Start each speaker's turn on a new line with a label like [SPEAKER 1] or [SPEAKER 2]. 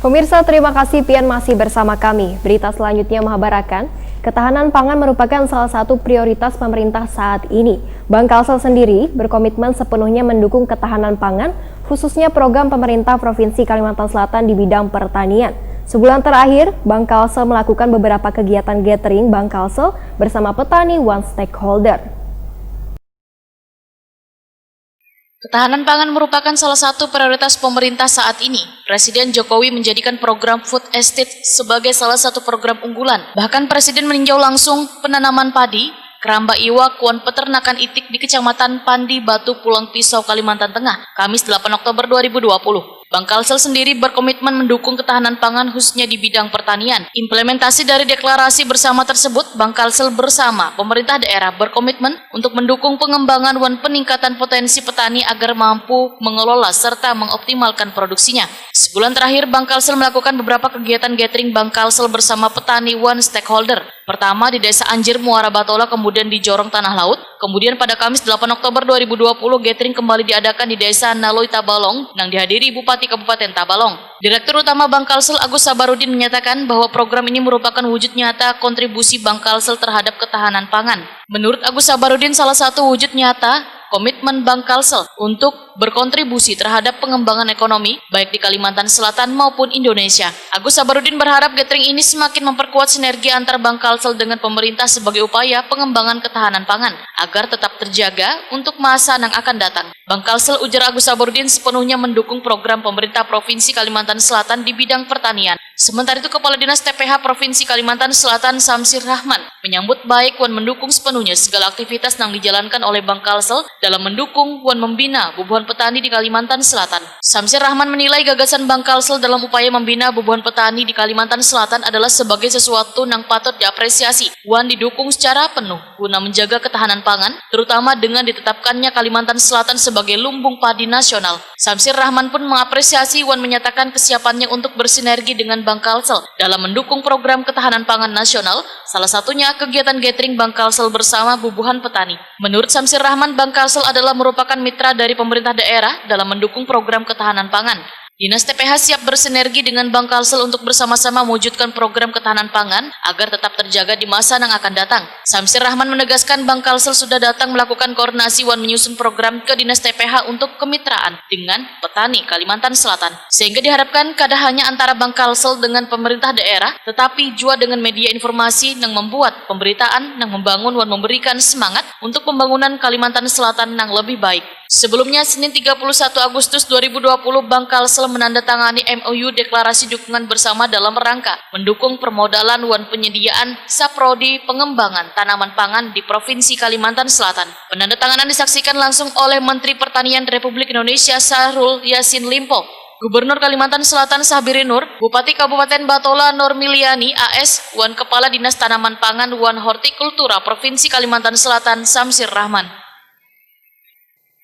[SPEAKER 1] Pemirsa, terima kasih Pian masih bersama kami. Berita selanjutnya mengabarkan, ketahanan pangan merupakan salah satu prioritas pemerintah saat ini. Bank Kalsel sendiri berkomitmen sepenuhnya mendukung ketahanan pangan, khususnya program pemerintah Provinsi Kalimantan Selatan di bidang pertanian. Sebulan terakhir, Bank Kalsel melakukan beberapa kegiatan gathering Bank Kalsel bersama petani one stakeholder.
[SPEAKER 2] Ketahanan pangan merupakan salah satu prioritas pemerintah saat ini. Presiden Jokowi menjadikan program Food Estate sebagai salah satu program unggulan. Bahkan Presiden meninjau langsung penanaman padi, keramba iwak, wan peternakan itik di Kecamatan Pandi, Batu, Pulang Pisau, Kalimantan Tengah, Kamis 8 Oktober 2020. Bank Kalsel sendiri berkomitmen mendukung ketahanan pangan khususnya di bidang pertanian. Implementasi dari deklarasi bersama tersebut, Bank Kalsel bersama pemerintah daerah berkomitmen untuk mendukung pengembangan dan peningkatan potensi petani agar mampu mengelola serta mengoptimalkan produksinya. Sebulan terakhir, Bank Kalsel melakukan beberapa kegiatan gathering Bank Kalsel bersama petani one stakeholder. Pertama di Desa Anjir, Muara Batola, kemudian di Jorong Tanah Laut. Kemudian pada Kamis 8 Oktober 2020, gathering kembali diadakan di Desa Naloi Tabalong yang dihadiri Bupati Kabupaten Tabalong. Direktur Utama Bank Kalsel Agus Sabarudin menyatakan bahwa program ini merupakan wujud nyata kontribusi Bank Kalsel terhadap ketahanan pangan. Menurut Agus Sabarudin, salah satu wujud nyata komitmen Bank Kalsel untuk berkontribusi terhadap pengembangan ekonomi baik di Kalimantan Selatan maupun Indonesia. Agus Sabarudin berharap gathering ini semakin memperkuat sinergi antar Bank Kalsel dengan pemerintah sebagai upaya pengembangan ketahanan pangan agar tetap terjaga untuk masa yang akan datang. Bank Kalsel, ujar Agus Sabarudin, sepenuhnya mendukung program pemerintah Provinsi Kalimantan Selatan di bidang pertanian. Sementara itu, Kepala Dinas TPH Provinsi Kalimantan Selatan Samsir Rahman menyambut baik dan mendukung sepenuhnya segala aktivitas yang dijalankan oleh Bank Kalsel dalam mendukung dan membina bubuhan petani di Kalimantan Selatan. Samsir Rahman menilai gagasan Bank Kalsel dalam upaya membina bubuhan petani di Kalimantan Selatan adalah sebagai sesuatu yang patut diapresiasi dan didukung secara penuh guna menjaga ketahanan pangan, terutama dengan ditetapkannya Kalimantan Selatan sebagai lumbung padi nasional. Samsir Rahman pun mengapresiasi dan menyatakan kesiapannya untuk bersinergi dengan Bank Kalsel dalam mendukung program ketahanan pangan nasional, salah satunya kegiatan gathering Bank Kalsel bersama bubuhan petani. Menurut Samsir Rahman, Bank Kalsel adalah merupakan mitra dari pemerintah daerah dalam mendukung program ketahanan pangan. Dinas TPH siap bersinergi dengan Bank Kalsel untuk bersama-sama mewujudkan program ketahanan pangan agar tetap terjaga di masa yang akan datang. Samsir Rahman menegaskan Bank Kalsel sudah datang melakukan koordinasi dan menyusun program ke Dinas TPH untuk kemitraan dengan petani Kalimantan Selatan. Sehingga diharapkan kada hanya antara Bank Kalsel dengan pemerintah daerah, tetapi juga dengan media informasi yang membuat pemberitaan yang membangun dan memberikan semangat untuk pembangunan Kalimantan Selatan yang lebih baik. Sebelumnya, Senin 31 Agustus 2020, Bank Kalsel menandatangani MOU deklarasi dukungan bersama dalam rangka mendukung permodalan dan penyediaan saprodi pengembangan tanaman pangan di Provinsi Kalimantan Selatan. Penandatanganan disaksikan langsung oleh Menteri Pertanian Republik Indonesia Syahrul Yassin Limpo, Gubernur Kalimantan Selatan Sabiri Nur, Bupati Kabupaten Batola Normiliani AS, dan Kepala Dinas Tanaman Pangan dan Hortikultura Provinsi Kalimantan Selatan Samsir Rahman.